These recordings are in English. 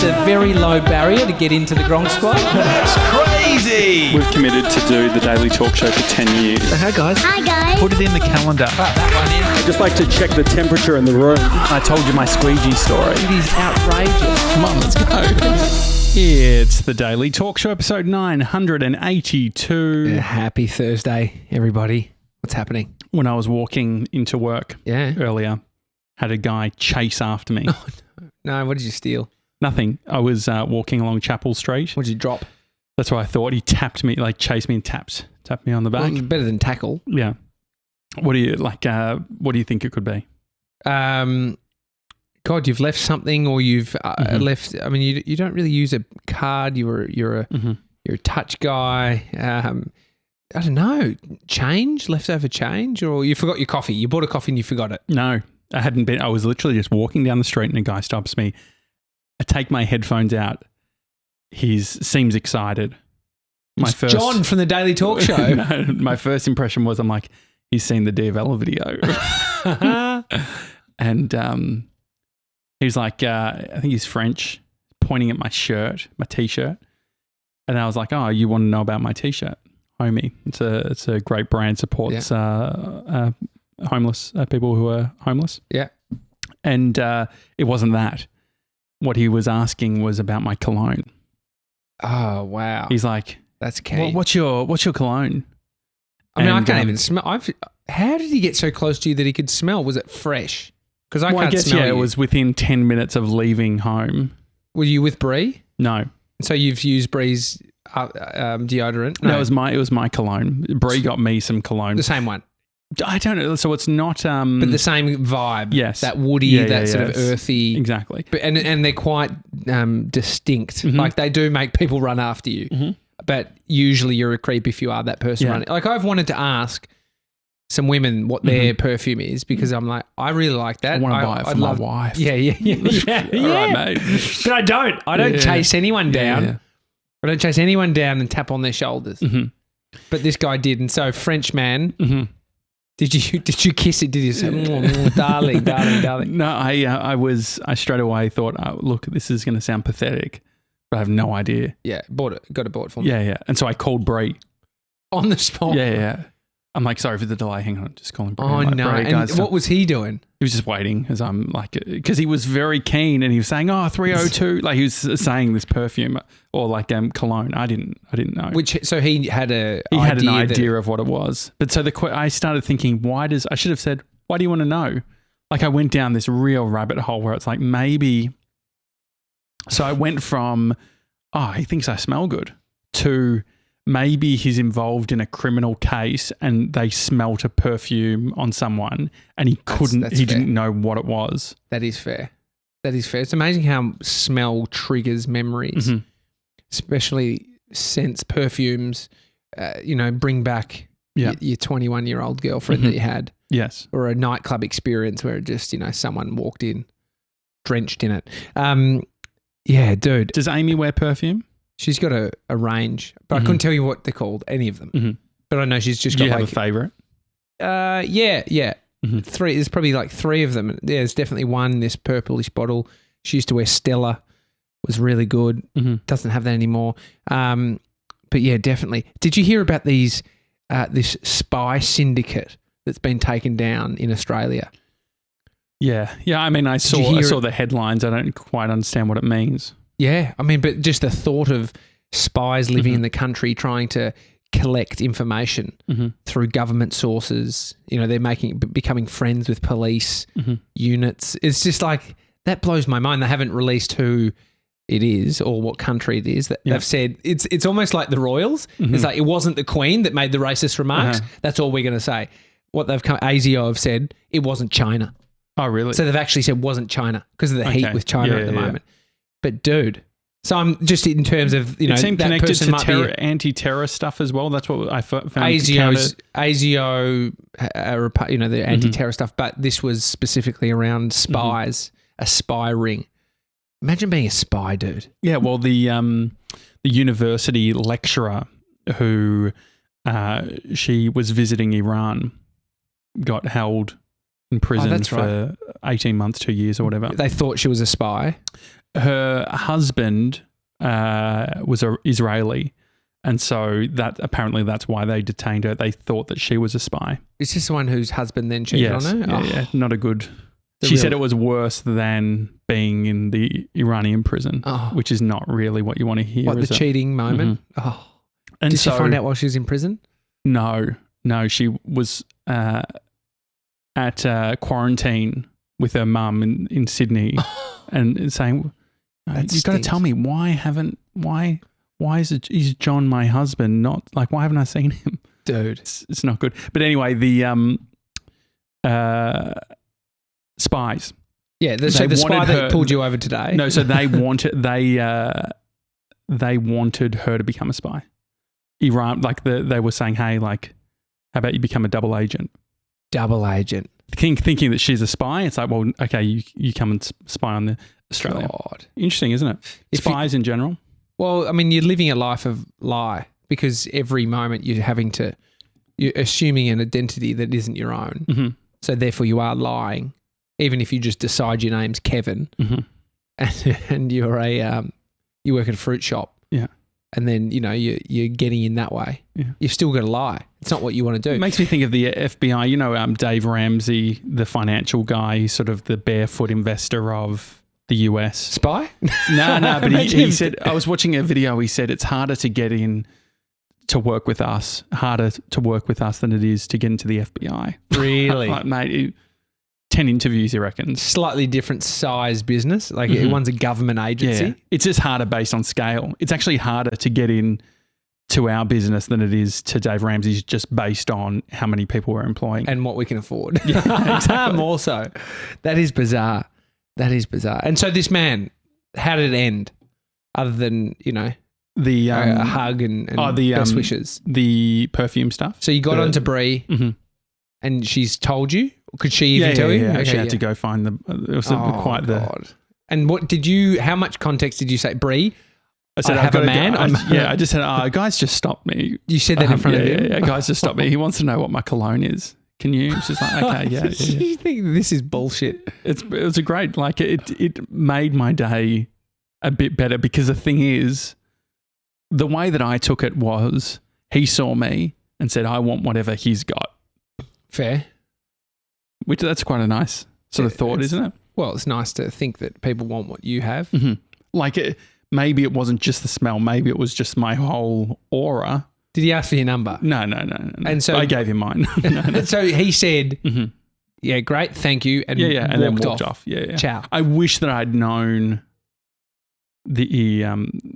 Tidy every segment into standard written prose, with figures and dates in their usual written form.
a very low barrier to get into the Gronk Squad. That's crazy! We've committed to do the Daily Talk Show for 10 years. Hi, guys. Hi, guys. Put it in the calendar. Put that one in. I just like to check the temperature in the room. I told you my squeegee story. It is outrageous. Come on, let's go. It's the Daily Talk Show, episode 982. Happy Thursday, everybody. What's happening? When I was walking into work earlier, had a guy chase after me. Oh, no, what did you steal? Nothing. I was walking along Chapel Street. What did you drop? That's what I thought. He tapped me, like chased me and tapped me on the back. Well, better than tackle. Yeah. What do you think it could be? God, you've left something, or you've left. I mean, you don't really use a card. You're a touch guy. I don't know, leftover change, or you forgot your coffee. You bought a coffee and you forgot it. No, I hadn't been. I was literally just walking down the street and a guy stops me. I take my headphones out. He seems excited. John from the Daily Talk Show. No, my first impression was, I'm like, he's seen the Diavella video. And he's like, I think he's French, pointing at my shirt, my T-shirt. And I was like, oh, you want to know about my T-shirt? Homie. It's a great brand, supports homeless people who are homeless. Yeah. And it wasn't that. What he was asking was about my cologne. Oh, wow. He's like, that's key. What's your cologne? I mean, I can't even smell. How did he get so close to you that he could smell? Was it fresh? Because I can't smell you. It was within 10 minutes of leaving home. Were you with Bree? No. So you've used Bree's deodorant? No, it was my cologne. Bree got me some cologne. The same one? I don't know. So it's not... but the same vibe. Yes. That woody, sort of earthy. Exactly. But, and they're quite distinct. Mm-hmm. Like they do make people run after you. Mm-hmm. But usually you're a creep if you are that person running. Like I've wanted to ask some women what their perfume is, because I'm like, I really like that. I want to buy it for my wife. Yeah. All right, mate. But I don't. I don't chase anyone down. Yeah. I don't chase anyone down and tap on their shoulders. Mm-hmm. But this guy did. And so French man, did you kiss it? Did you say, darling? No, I straight away thought, oh, look, this is going to sound pathetic, but I have no idea. Yeah, bought it. Got it bought for me. Yeah. And so I called Bree. On the spot? Yeah. I'm like, sorry for the delay. Hang on, just calling Bree. Oh, like, no. Bree, and what was he doing? He was just waiting, as I'm like, because he was very keen and he was saying, oh, 302. Like he was saying this perfume or like cologne. I didn't know. So he had an idea of what it was. But so I started thinking, I should have said, why do you want to know? Like I went down this real rabbit hole where it's like maybe. So I went from, oh, he thinks I smell good, to maybe he's involved in a criminal case and they smelt a perfume on someone and he didn't know what it was. That is fair. It's amazing how smell triggers memories, especially scents, perfumes, bring back your 21-year-old girlfriend that you had. Yes. Or a nightclub experience where just, someone walked in drenched in it. Yeah, dude. Does Amy wear perfume? She's got a range, but I couldn't tell you what they're called, any of them. Mm-hmm. But I know she's just got Do you have a favourite? Yeah. Mm-hmm. There's probably like three of them. There's definitely one, this purplish bottle. She used to wear Stella, was really good. Mm-hmm. Doesn't have that anymore. But yeah, definitely. Did you hear about this spy syndicate that's been taken down in Australia? Yeah. I mean, I saw the headlines. I don't quite understand what it means. Yeah, I mean, but just the thought of spies living in the country trying to collect information through government sources, they're becoming friends with police units. It's just like, that blows my mind. They haven't released who it is or what country it is. They've said it's almost like the royals. It's like, it wasn't the Queen that made the racist remarks. That's all we're going to say. What ASIO have said, it wasn't China. Oh, really? So they've actually said wasn't China because of the heat with China at the moment. But dude, so I'm just in terms of, it seemed that connected to anti-terror stuff as well. That's what I found. ASIO, the anti-terror stuff, but this was specifically around spies, a spy ring. Imagine being a spy, dude. Yeah, well, the university lecturer who she was visiting Iran got held in prison that's for 18 months, 2 years or whatever. They thought she was a spy. Her husband was Israeli, and so that's why they detained her. They thought that she was a spy. Is this the one whose husband then cheated on her? Yeah, not a good. She said it was worse than being in the Iranian prison, which is not really what you want to hear. What, the cheating moment? Mm-hmm. Oh. And Did she find out while she was in prison? No, she was at quarantine with her mum in Sydney and saying, you've got to tell me why is John my husband not, like, why haven't I seen him? Dude. It's not good. But anyway, the Spies. Yeah, the spy that pulled you over today. No, so they wanted her to become a spy. Iran, like they were saying, hey, like, how about you become a double agent? Double agent. Thinking that she's a spy. It's like, well, okay, you come and spy on the Australia. God. Interesting, isn't it? Spies in general. Well, I mean, you're living a life of lie because every moment you're assuming an identity that isn't your own. Mm-hmm. So therefore you are lying, even if you just decide your name's Kevin and you're you work at a fruit shop. Yeah. And then, you're getting in that way. Yeah. You've still got to lie. It's not what you want to do. It makes me think of the FBI, Dave Ramsey, the financial guy, he's sort of the barefoot investor of the US. Spy? No, but he said, I was watching a video, he said it's harder to get in to work with us, than it is to get into the FBI. Really? Like, mate, 10 interviews, he reckons. Slightly different size business. Like one's a government agency. Yeah. It's just harder based on scale. It's actually harder to get in to our business than it is to Dave Ramsey's, just based on how many people we're employing. And what we can afford. Yeah, exactly. More so. That is bizarre. And so this man, how did it end? Other than, the a hug and best wishes. The perfume stuff. So you got onto Brie and she's told you? Could she even tell you? Yeah. She had to go find it was quite God. And how much context did you say? Brie, I said, I have a man? I just said, guys, just stop me. You said that in front of him? Yeah, guys, just stop me. He wants to know what my cologne is. Can you? She's like, okay, yeah. You think this is bullshit? It was a great, like, it made my day a bit better, because the thing is, the way that I took it was he saw me and said, I want whatever he's got. Fair. Which, that's quite a nice sort of thought, isn't it? Well, it's nice to think that people want what you have. Mm-hmm. Like, maybe it wasn't just the smell. Maybe it was just my whole aura. Did he ask for your number? No. And so I gave him mine. No. So he said, yeah, great, thank you. And and then walked off. Yeah. Ciao. I wish that I'd known the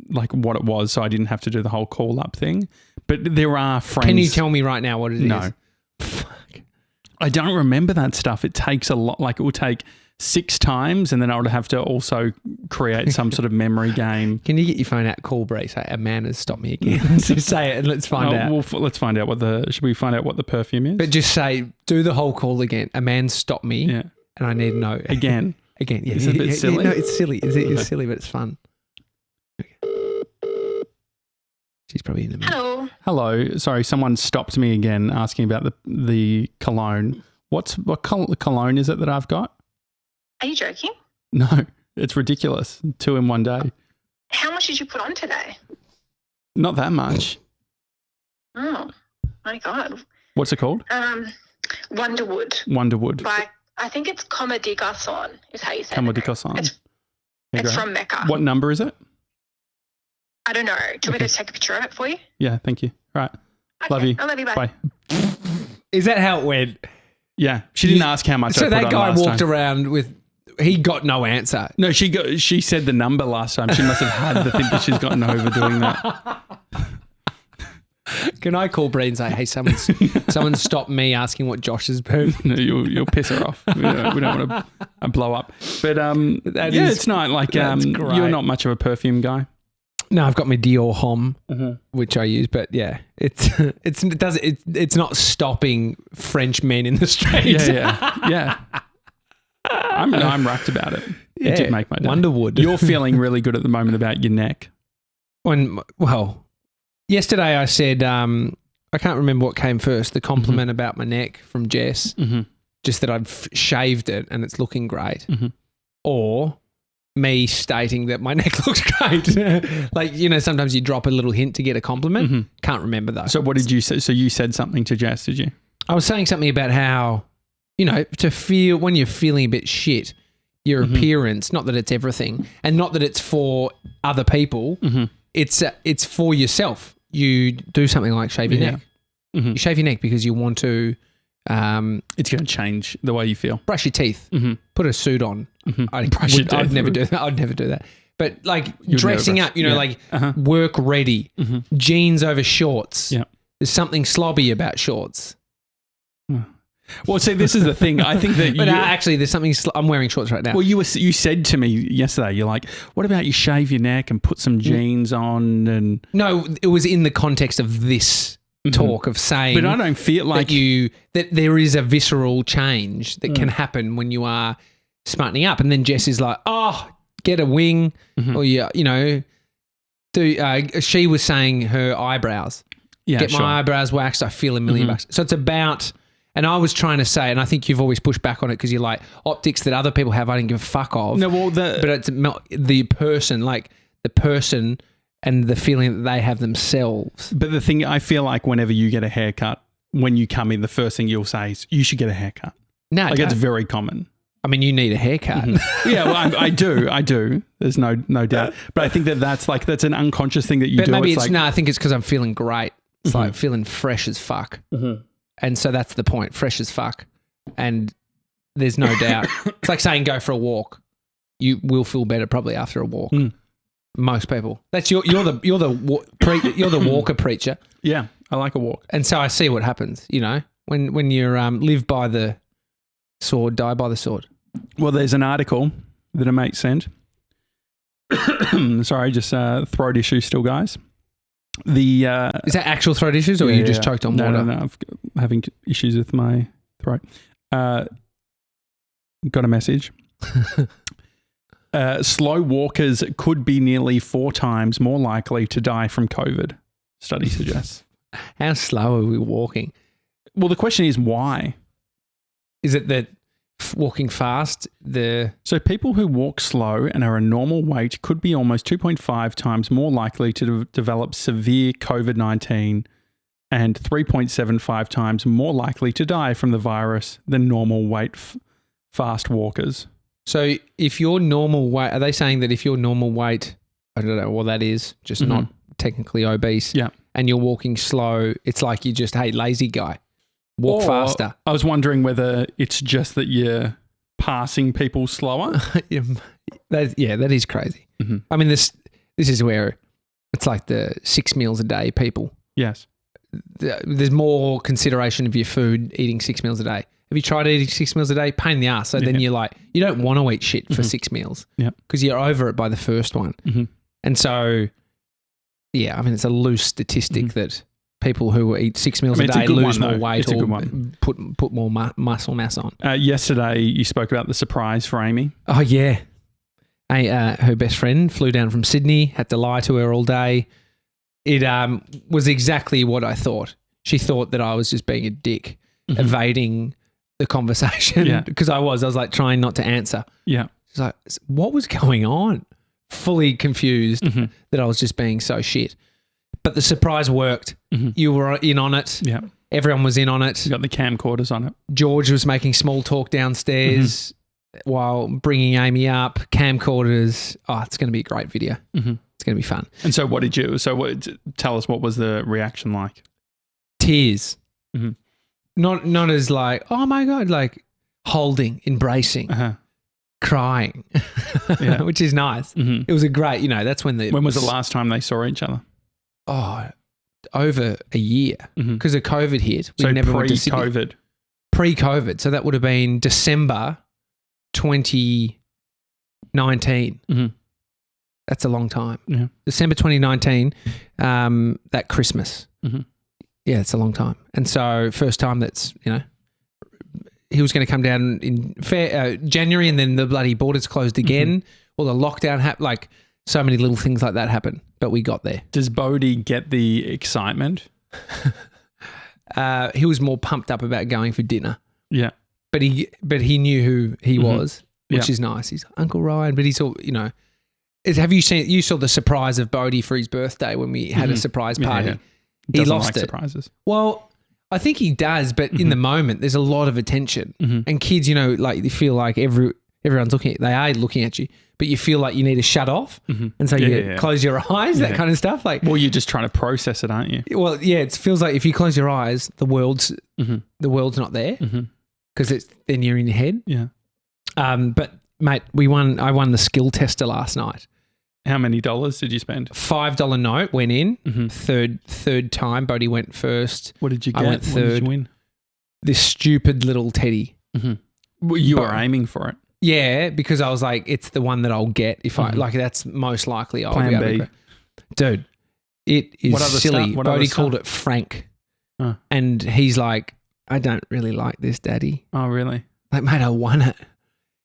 like what it was, so I didn't have to do the whole call up thing. But there are friends. Can you tell me right now what it is? No. Fuck. I don't remember that stuff. It takes a lot. Like, it will take 6 times, and then I would have to also create some sort of memory game. Can you get your phone out, call Brie, say, a man has stopped me again? Just say it and let's find out. Well, let's find out should we find out what the perfume is? But just say, do the whole call again. A man stopped me and I need to know. Again. Yeah. Is it a bit silly? No, it's silly. It's silly, but it's fun. She's probably in a minute. Hello. Sorry, someone stopped me again asking about the cologne. What cologne is it that I've got? Are you joking? No, it's ridiculous. 2 in one day. How much did you put on today? Not that much. Oh, my God. What's it called? Wonderwood. Wonderwood. I think it's Comme des Garçons is how you say it. Comme des Garçons. It's from Mecca. What number is it? I don't know. Do you want me to take a picture of it for you? Yeah, thank you. All right. Okay, Love you. I love you. Bye. Is that how it went? Yeah. She didn't ask how much I put on last time. So that guy walked around with... He got no answer. No, she said the number last time. She must have had the thing that she's gotten over doing that. Can I call Bree and say, hey, someone stopped me asking what Josh's perfume? No, you'll piss her off. We don't want to blow up. But it's not like you're not much of a perfume guy. No, I've got my Dior Homme, which I use, but yeah, it's not stopping French men in the streets. Yeah. I'm racked about it. Yeah, it did make my day. Wonderwood. You're feeling really good at the moment about your neck. Yesterday I said, I can't remember what came first, the compliment about my neck from Jess just that I've shaved it and it's looking great, or me stating that my neck looks great. Like, sometimes you drop a little hint to get a compliment. Can't remember though. So what did you say? So you said something to Jess, did you? I was saying something about how, to feel when you're feeling a bit shit, your appearance, not that it's everything and not that it's for other people, it's for yourself. You do something like shave your neck. You shave your neck because you want to... it's going to change the way you feel. Brush your teeth. Put a suit on. I'd never do that. I'd never do that. But like dressing up, work ready, jeans over shorts. Yeah. There's something slobby about shorts. Well, see, this is the thing. I think that actually, there's something. I'm wearing shorts right now. Well, you said to me yesterday, you're like, "What about you shave your neck and put some jeans on?" And no, it was in the context of this talk of saying, but I don't feel like that there is a visceral change that can happen when you are smartening up. And then Jess is like, "Oh, get a wing," or she was saying her eyebrows. Yeah, get my eyebrows waxed. I feel $1 million. So it's about. And I was trying to say, and I think you've always pushed back on it because you're like, optics that other people have, I didn't give a fuck of. No, well, but it's the person and the feeling that they have themselves. But the thing, I feel like whenever you get a haircut, when you come in, the first thing you'll say is, you should get a haircut. No, it's very common. I mean, you need a haircut. Yeah, well, I do. There's no doubt. But I think that's an unconscious thing that you do. Maybe I think it's because I'm feeling great. It's like feeling fresh as fuck. And so that's the point, fresh as fuck. And there's no doubt. It's like saying go for a walk. You will feel better probably after a walk. Most people. That's you're the walker preacher. Yeah, I like a walk. And so I see what happens, when you're live by the sword, die by the sword. Well, there's an article that a mate sent. Sorry, just throat issue still, guys. Is that actual throat issues, or you just choked on water? No. I'm having issues with my throat. Got a message. Slow walkers could be nearly 4 times more likely to die from COVID, study suggests. How slow are we walking? Well, the question is why? Is it that walking fast, So people who walk slow and are a normal weight could be almost 2.5 times more likely to develop severe COVID-19 and 3.75 times more likely to die from the virus than normal weight fast walkers. So if your normal weight, are they saying that if your normal weight, I don't know what that is, just not technically obese, and you're walking slow, it's like you just, hey, lazy guy. Walk faster. I was wondering whether it's just that you're passing people slower. That is crazy. I mean, this is where it's like the 6 meals a day people. Yes. There's more consideration of your food eating 6 meals a day. Have you tried eating 6 meals a day? Pain in the ass. So then you're like, you don't want to eat shit for 6 meals because you're over it by the first one. And so, I mean, it's a loose statistic that people who eat 6 meals a day lose more weight or put more muscle mass on. Yesterday, you spoke about the surprise for Amy. Oh, yeah. Her best friend flew down from Sydney, had to lie to her all day. It was exactly what I thought. She thought that I was just being a dick, evading the conversation because I was like trying not to answer. Yeah. She's like, what was going on? Fully confused that I was just being so shit. But the surprise worked. You were in on it. Yeah. Everyone was in on it. You got the camcorders on it. George was making small talk downstairs while bringing Amy up. Camcorders. Oh, it's going to be a great video. It's going to be fun. And so tell us, what was the reaction like? Tears. Not as like, oh my God, like holding, embracing, crying, which is nice. It was a great, that's when When was the last time they saw each other? Oh, over a year because of COVID hit. So never went to Sydney. pre-COVID. Pre-COVID. So that would have been December 2019. That's a long time. Yeah. December 2019, that Christmas. Yeah, it's a long time. And so first time that's, he was going to come down in January and then the bloody borders closed again or the lockdown happened. Like so many little things like that happen, but we got there. Does Bodie get the excitement? He was more pumped up about going for dinner. Yeah. but he knew who he was, which Yeah. is nice. He's Uncle Ryan, but he's all, have you saw the surprise of Bodie for his birthday when we had a surprise party? Yeah. He Doesn't lost like it. surprises. Well, I think he does, but in the moment, there's a lot of attention, and kids, like you feel like everyone's looking at. They are looking at you, but you feel like you need to shut off, and so you close your eyes, that kind of stuff. Like, Well, you're just trying to process it, aren't you? well, yeah, it feels like if you close your eyes, the world's not there because then you're in your head. Yeah. But mate, I won the skill tester last night. How many dollars did you spend? $5 note went in. Third time, Bodie went first. What did you get? I went What third. did you win? This stupid little teddy. Well, you But- were aiming for it. Yeah, because I was like, it's the one that I'll get if I like. That's most likely I'll Plan be able B. to go. Dude, it is What other silly. stuff? What other Bodie called stuff? it Frank, Oh. and he's like, I don't really like this, Daddy. Oh, really? Like, mate, I won it.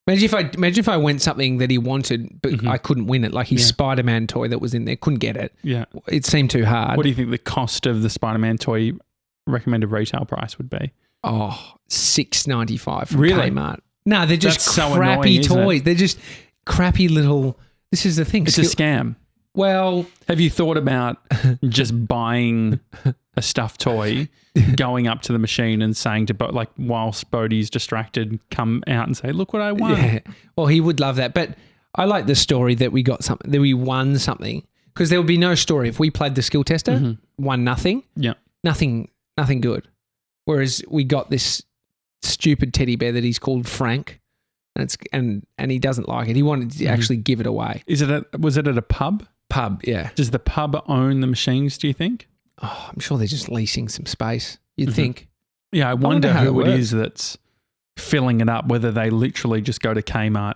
Imagine if I went something that he wanted, but I couldn't win it. Like his Spider-Man toy that was in there, couldn't get it. Yeah. It seemed too hard. What do you think the cost of the Spider-Man toy recommended retail price would be? Oh, $6.95 from Really? Kmart. No, they're just That's so crappy annoying, isn't toys. it? They're just crappy little. This is the thing. It's a scam. Well, Have you thought about just buying a stuffed toy, going up to the machine and saying to like whilst Bodie's distracted, come out and say, "Look what I won." yeah. Well, he would love that. But I like the story that we got something, that we won something, because there would be no story if we played the skill tester, won nothing, Yeah. nothing good. Whereas we got this stupid teddy bear that he's called Frank, and he doesn't like it. He wanted to actually give it away. Was it at a pub? Pub, yeah. Does the pub own the machines, do you think? Oh, I'm sure they're just leasing some space. You'd think. Yeah, I wonder wonder how who it it works. is that's filling it up, whether they literally just go to Kmart,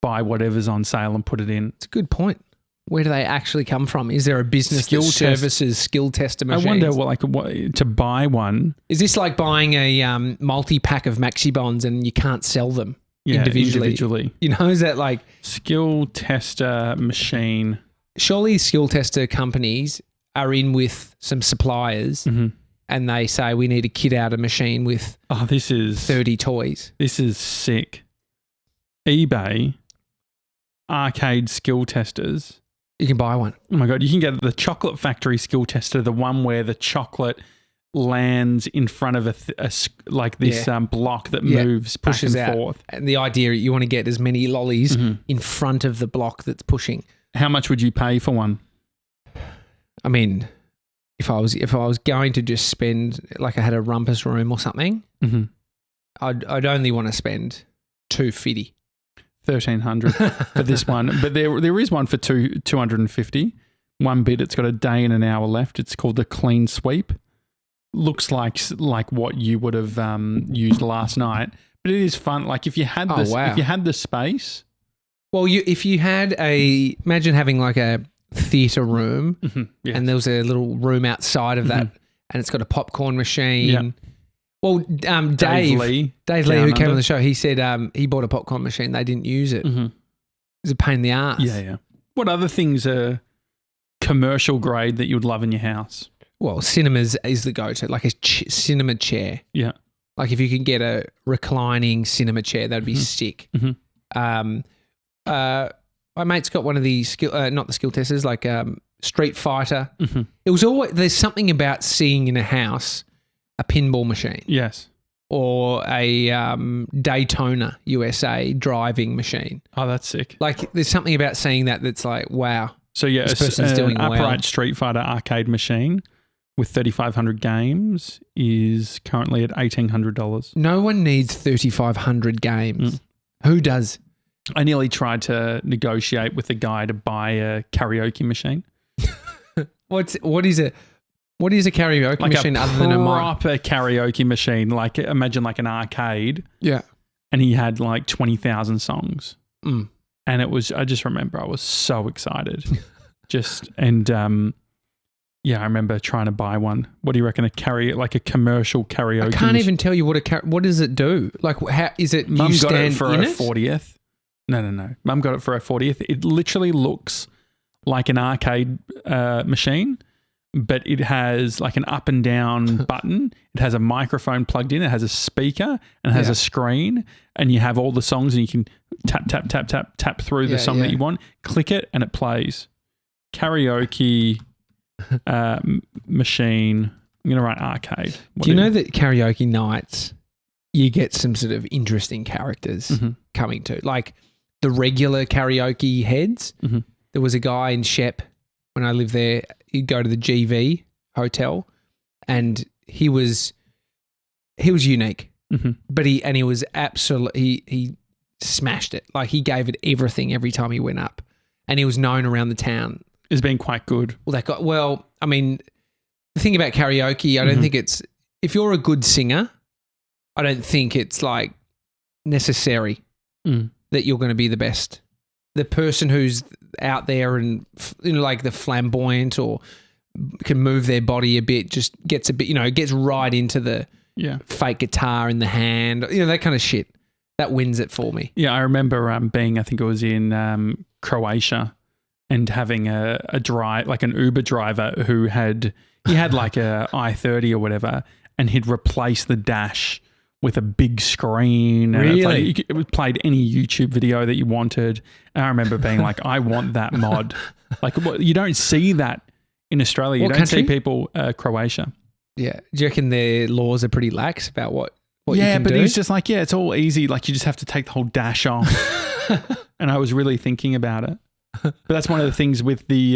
buy whatever's on sale and put it in. It's a good point. Where do they actually come from? Is there a business Skill that test- services skill tester machines? I wonder, what, to buy one. Is this like buying a multi-pack of Maxi Bonds and you can't sell them individually? You know, is that like... Skill tester machine. Surely skill tester companies are in with some suppliers and they say we need to kit out a machine with Oh, this is 30 toys. This is sick. eBay, arcade skill testers. You can buy one. Oh my God, you can get the chocolate factory skill tester, the one where the chocolate lands in front of this block that moves back pushes and out. forth. And the idea, you want to get as many lollies in front of the block that's pushing. How much would you pay for one? I mean, if I was going to just spend, like I had a rumpus room or something, I'd only want to spend $250. $1,300 for this one, but there is one for $250. One bit, it's got a day and an hour left. It's called the Clean Sweep. Looks like what you would have used last night, but it is fun. Like if you had this, if you had the space. Well, if you had imagine having like a theatre room and there was a little room outside of that and it's got a popcorn machine. Yeah. Well, Dave Lee, who came on the show, he said he bought a popcorn machine. They didn't use it. It was a pain in the ass. Yeah. What other things are commercial grade that you would love in your house? Well, cinemas is the go-to, like a cinema chair. Yeah. Like if you can get a reclining cinema chair, that'd be sick. My mate's got one of the not the skill testers, like Street Fighter. It was always, there's something about seeing in a house a pinball machine. Yes. Or a Daytona USA driving machine. Oh, that's sick. Like there's something about seeing that's like, wow. So yeah, this person's doing an well. upright Street Fighter arcade machine with 3,500 games is currently at $1,800. No one needs 3,500 games. Who does? I nearly tried to negotiate with a guy to buy a karaoke machine. What is a karaoke Like machine a other than a mic? proper karaoke machine. Like imagine like an arcade. Yeah. And he had like 20,000 songs. And it was, I just remember I was so excited. I remember trying to buy one. What do you reckon? Like a commercial karaoke? I can't even tell you what does it do? Like how is it? Mum you got stand it for in her it? 40th. No. Mum got it for her 40th. It literally looks like an arcade machine, but it has like an up and down button. It has a microphone plugged in. It has a speaker and it has a screen, and you have all the songs, and you can tap through the song that you want. Click it and it plays. Karaoke machine. I'm going to write arcade. Do you know that karaoke nights, you get some sort of interesting characters coming to? Like the regular karaoke heads. There was a guy in Shep when I lived there. He'd go to the GV hotel, and he was unique. But he was absolutely, he smashed it. Like he gave it everything every time he went up, and he was known around the town as being quite good. Well, I mean, the thing about karaoke, I don't think it's, if you're a good singer, I don't think it's like necessary that you're going to be the best. The person who's out there and, you know, like the flamboyant or can move their body a bit, just gets a bit, you know, gets right into the fake guitar in the hand, you know, that kind of shit. That wins it for me. Yeah, I remember being, I think it was in Croatia, and having a like an Uber driver who had like a i30 or whatever, and he'd replace the dash with a big screen. And really? It's like it played any YouTube video that you wanted. And I remember being like, I want that mod. Like, you don't see that in Australia. You don't see people, Croatia. Yeah. Do you reckon their laws are pretty lax about what you can do? Yeah, but he's just like, it's all easy. Like, you just have to take the whole dash off. And I was really thinking about it. But that's one of the things with the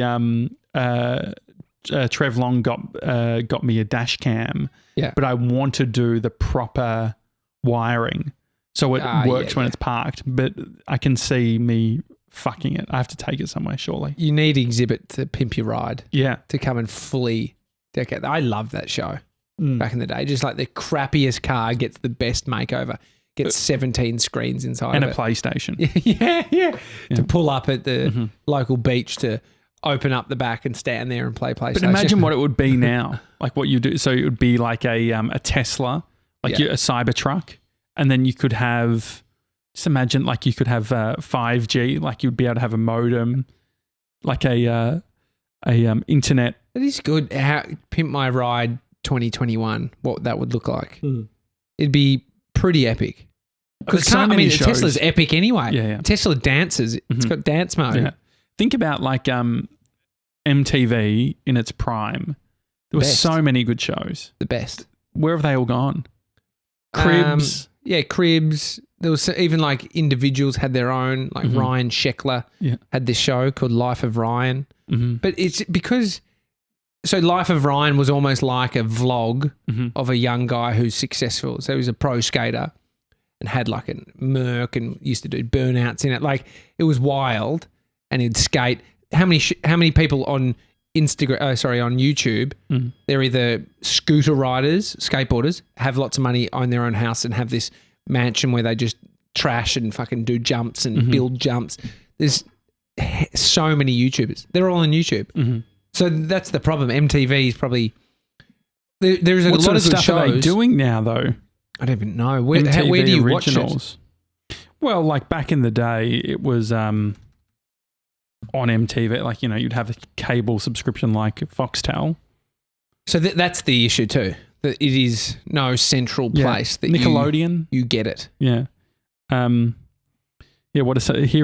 Trev Long got me a dash cam. Yeah. But I want to do the proper wiring so it works when it's parked. But I can see me fucking it. I have to take it somewhere, surely. You need Exhibit to Pimp Your Ride. Yeah. To come and fully deck it. I love that show back in the day. Just like the crappiest car gets the best makeover. Gets 17 screens inside and of a PlayStation. Yeah. To pull up at the local beach to open up the back and stand there and play PlayStation. But imagine what it would be now. Like what you do. So it would be like a Tesla, like a Cybertruck. And then you could have, just imagine like you could have 5G, like you'd be able to have a modem, like a internet. It is good. How Pimp My Ride 2021, what that would look like. It'd be pretty epic. Because Tesla's epic anyway. Yeah. Tesla dances. It's got dance mode. Yeah. Think about like MTV in its prime. There were so many good shows. The best. Where have they all gone? Cribs. Cribs. There was even like individuals had their own, like Ryan Sheckler had this show called Life of Ryan. But it's because, so Life of Ryan was almost like a vlog of a young guy who's successful. So he was a pro skater and had like a Merc and used to do burnouts in it. Like it was wild, and he'd skate. How many people on Instagram? On YouTube, they're either scooter riders, skateboarders, have lots of money, own their own house, and have this mansion where they just trash and fucking do jumps and build jumps. There's so many YouTubers. They're all on YouTube. So that's the problem. MTV is probably there's a lot of good stuff shows. Are they doing now though? I don't even know. Where do you watch it? Well, like back in the day, it was on MTV. Like, you know, you'd have a cable subscription like Foxtel. So that's the issue too. That it is no central place that Nickelodeon. You get it. Yeah. Here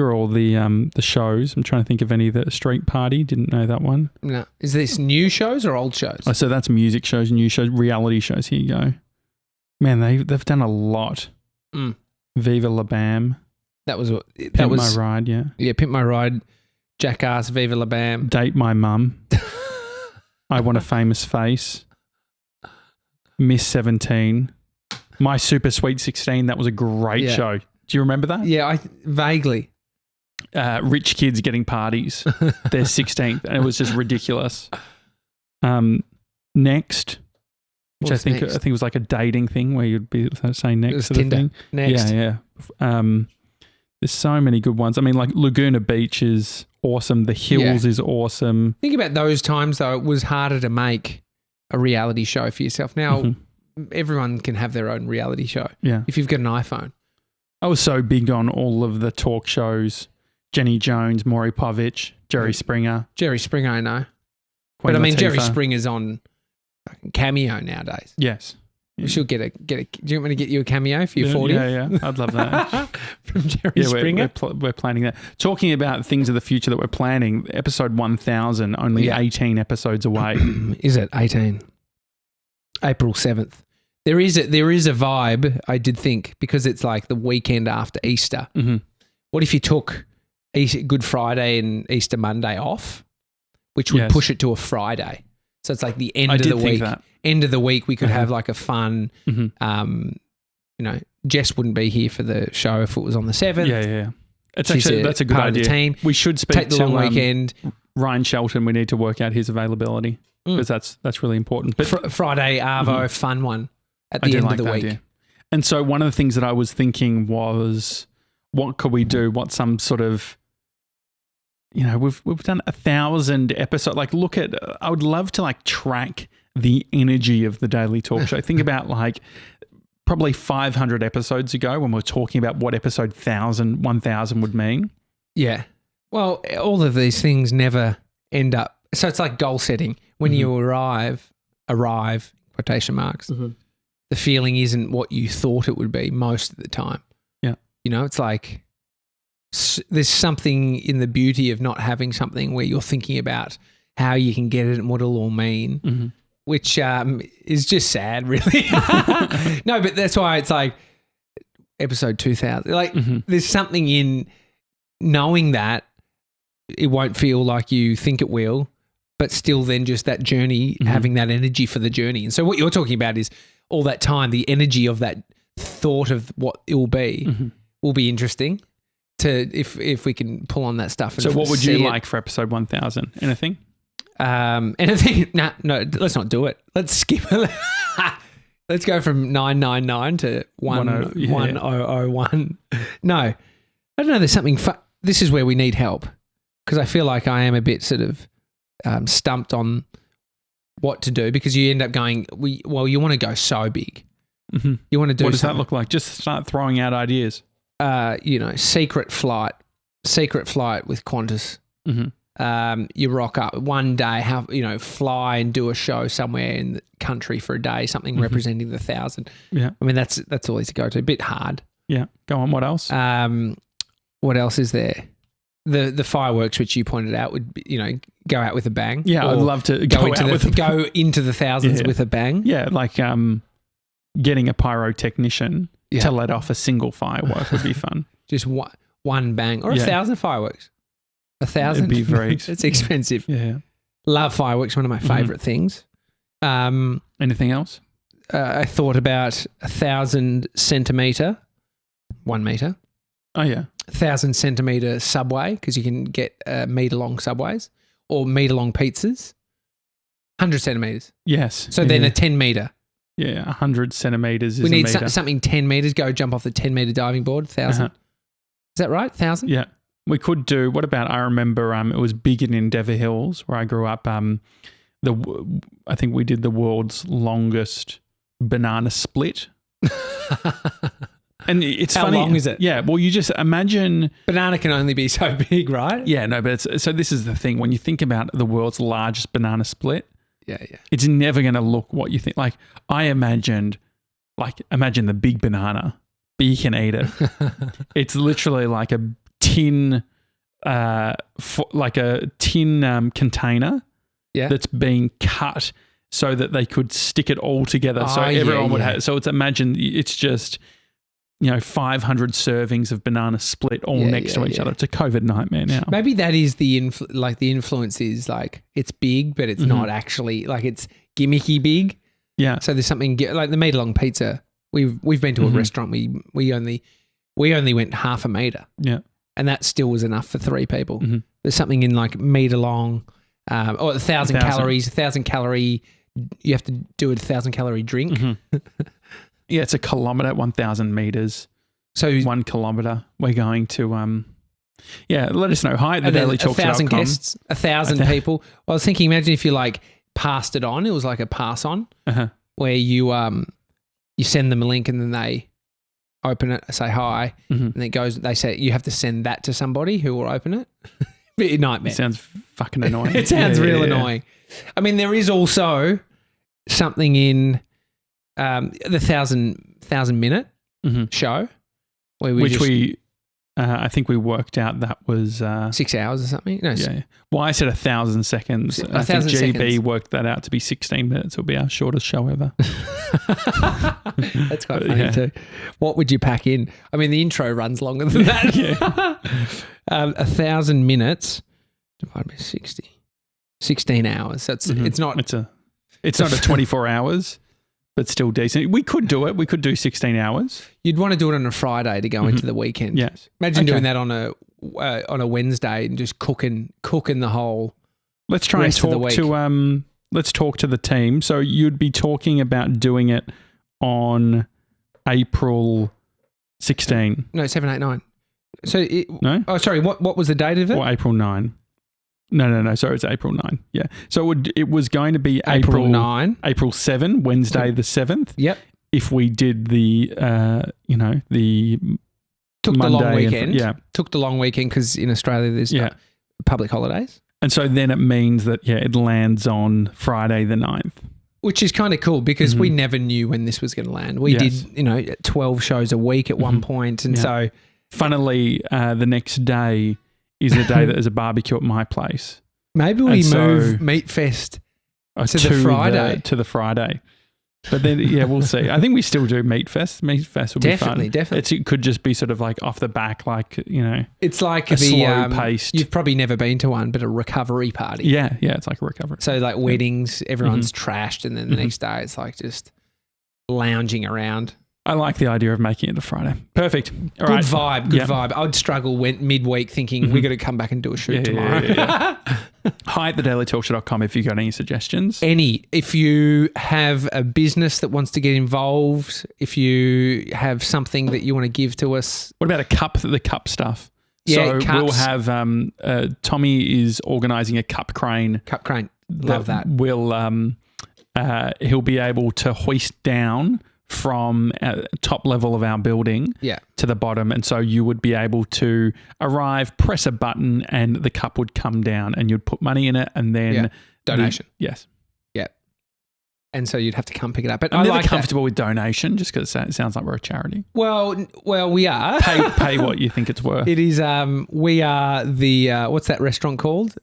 are all the shows. I'm trying to think of any that Street Party. Didn't know that one. No. Is this new shows or old shows? Oh, so that's music shows, new shows, reality shows. Here you go. Man, they've done a lot. Viva La Bam. Pimp My Ride, yeah. Yeah, Pimp My Ride, Jackass, Viva La Bam. Date My Mum. I Want a Famous Face. Miss 17. My Super Sweet 16. That was a great show. Do you remember that? Yeah, vaguely. Rich kids getting parties. Their 16th. And it was just ridiculous. Next. Which I think it was like a dating thing where you'd be saying next. It was Tinder. Thing. Next. Yeah. There's so many good ones. I mean, like Laguna Beach is awesome. The Hills is awesome. Think about those times though. It was harder to make a reality show for yourself. Now everyone can have their own reality show. Yeah. If you've got an iPhone. I was so big on all of the talk shows. Jenny Jones, Maury Povich, Jerry Springer. Jerry Springer, I know. But I mean, Jerry Latifah. Springer's on fucking Cameo nowadays. Yes. We should get a. Do you want me to get you a cameo for your 40th? Yeah. I'd love that. From Jerry Springer. We're planning that. Talking about things of the future that we're planning, episode 1000, only 18 episodes away. Is it 18? April 7th. There is a vibe, I did think, because it's like the weekend after Easter. Mm-hmm. What if you took Good Friday and Easter Monday off, which would push it to a Friday? So it's like the end of the week. End of the week, we could have like a fun, Jess wouldn't be here for the show if it was on the 7th. Yeah. That's a good part idea. Of the team. We should speak Take the to long weekend. Ryan Shelton. We need to work out his availability because that's really important. But Friday, Arvo, fun one at the end of the week. Idea. And so one of the things that I was thinking was, what could we do? What some sort of, we've done 1,000 episodes. Like, I would love to like track the energy of the Daily Talk Show. Think about like probably 500 episodes ago when we were talking about what episode 1000 would mean. Yeah. Well, all of these things never end up. So it's like goal setting. When you arrive, quotation marks, the feeling isn't what you thought it would be most of the time. Yeah. It's like there's something in the beauty of not having something where you're thinking about how you can get it and what it'll all mean, which is just sad, really. No, but that's why it's like episode 2000. Like there's something in knowing that it won't feel like you think it will, but still then just that journey, having that energy for the journey. And so what you're talking about is all that time, the energy of that thought of what it will be interesting to if we can pull on that stuff. And so what would you like for episode 1000? Anything? Anything? No, let's not do it. Let's skip it. Let's go from 999 to 1001. No, I don't know. There's something. This is where we need help because I feel like I am a bit sort of stumped on what to do because you end up going. You want to go so big. You want to do. What does that look like? Just start throwing out ideas. Secret flight with Qantas. You rock up one day, fly and do a show somewhere in the country for a day, something representing the 1,000. Yeah. I mean, that's all easy to go to. A bit hard. Yeah. Go on. What else? What else is there? The fireworks, which you pointed out, would be, go out with a bang. Yeah, I'd love to go into the thousands with a bang. Yeah, like getting a pyrotechnician to let off a single firework would be fun. Just one bang or 1,000 fireworks. 1,000. It'd be very expensive. It's expensive. Yeah. Love fireworks, one of my favourite things. Anything else? I thought about 1,000 centimetre, 1 metre. Oh, yeah. 1,000 centimetre subway because you can get metre long subways or metre long pizzas. 100 centimetres. Yes. So then a 10 metre. Yeah, 100 centimetres is we need a metre. something 10 metres, go jump off the 10 metre diving board, 1,000. Is that right? 1,000? Yeah. We could do, what about, I remember it was big in Endeavour Hills where I grew up. I think we did the world's longest banana split. And it's funny. How long is it? Yeah, well, you just imagine. Banana can only be so big, right? Yeah, no, but so this is the thing. When you think about the world's largest banana split, it's never going to look what you think. Like, I imagine the big banana, but you can eat it. It's literally like a tin, container that's being cut so that they could stick it all together. So everyone would have. So it's just 500 servings of banana split all next to each other. It's a COVID nightmare now. Maybe that is the influence is like it's big, but it's not actually like it's gimmicky big. Yeah. So there's something like the metre long pizza. We've been to a restaurant. We only went half a metre. Yeah. And that still was enough for 3 people. There's something in like metre long, or 1,000 calories, 1,000 calorie. You have to do a 1,000 calorie drink. Yeah, it's a kilometre, 1,000 metres. So 1 kilometre. We're going to, let us know. Hi at the Daily Talk Show. 1,000 guests, 1,000 people. I was thinking, imagine if you like passed it on. It was like a pass on where you send them a link and then they open it, say hi, and it goes. They say you have to send that to somebody who will open it. Nightmare. It sounds fucking annoying. It sounds real annoying. I mean, there is also something in the 1,000-minute show where I think we worked out that was 6 hours or something. No, yeah. Well, I said 1,000 seconds. I think GB worked that out to be 16 minutes. It'll be our shortest show ever. That's quite funny too. What would you pack in? I mean, the intro runs longer than that. 1,000 minutes divided by 60. 16 hours. That's it's not. It's not a 24 hours, but still decent. We could do it. We could do 16 hours. You'd want to do it on a Friday to go into the weekend. Yes. Imagine doing that on a Wednesday and just cooking the whole. Let's try and talk to let's talk to the team. So you'd be talking about doing it on April 16. No, 7, 8, 9. So no. Oh, sorry. What was the date of it? Or April 9. No. Sorry, it's April 9. Yeah. So it was going to be April 9. April 7, Wednesday the 7th. Yep. If we did the took Monday the long weekend. Yeah. Took the long weekend because in Australia there's public holidays. And so then it means that, it lands on Friday the 9th. Which is kind of cool because we never knew when this was going to land. We did, 12 shows a week at one point. And so... Funnily, the next day is the day that there's a barbecue at my place. Maybe we move Meat Fest to the Friday. To the Friday. But then, we'll see. I think we still do Meat Fest. Meat Fest will be fun. Definitely. It could just be sort of like off the back, like, it's like a slow paced. You've probably never been to one, but a recovery party. Yeah, it's like a recovery. So like weddings, everyone's trashed, and then the next day it's like just lounging around. I like the idea of making it a Friday. Perfect. All good right. vibe. Good vibe. I'd struggle midweek thinking we got to come back and do a shoot tomorrow. Hi at thedailytalkshow.com if you've got any suggestions. If you have a business that wants to get involved, if you have something that you want to give to us. What about the cup stuff? Yeah, so cups. We'll have Tommy is organising a cup crane. Cup crane. Love that. He'll be able to hoist down from top level of our building to the bottom, and so you would be able to arrive, press a button, and the cup would come down, and you'd put money in it, and then donation. Yes. And so you'd have to come pick it up. But I'm I never like comfortable with donation just because it sounds like we're a charity. Well, we are. Pay what you think it's worth. It is. We are the what's that restaurant called?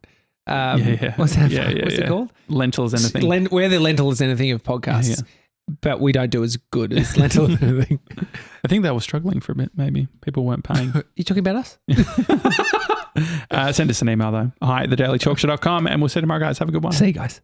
What's that? What's it called? Lentils anything. We're the Lentils anything of podcasts. But we don't do as good as Lentils anything. I think they were struggling for a bit. Maybe people weren't paying. You talking about us? Send us an email though. Hi at thedailytalkshow.com, and we'll see you tomorrow, guys. Have a good one. See you guys.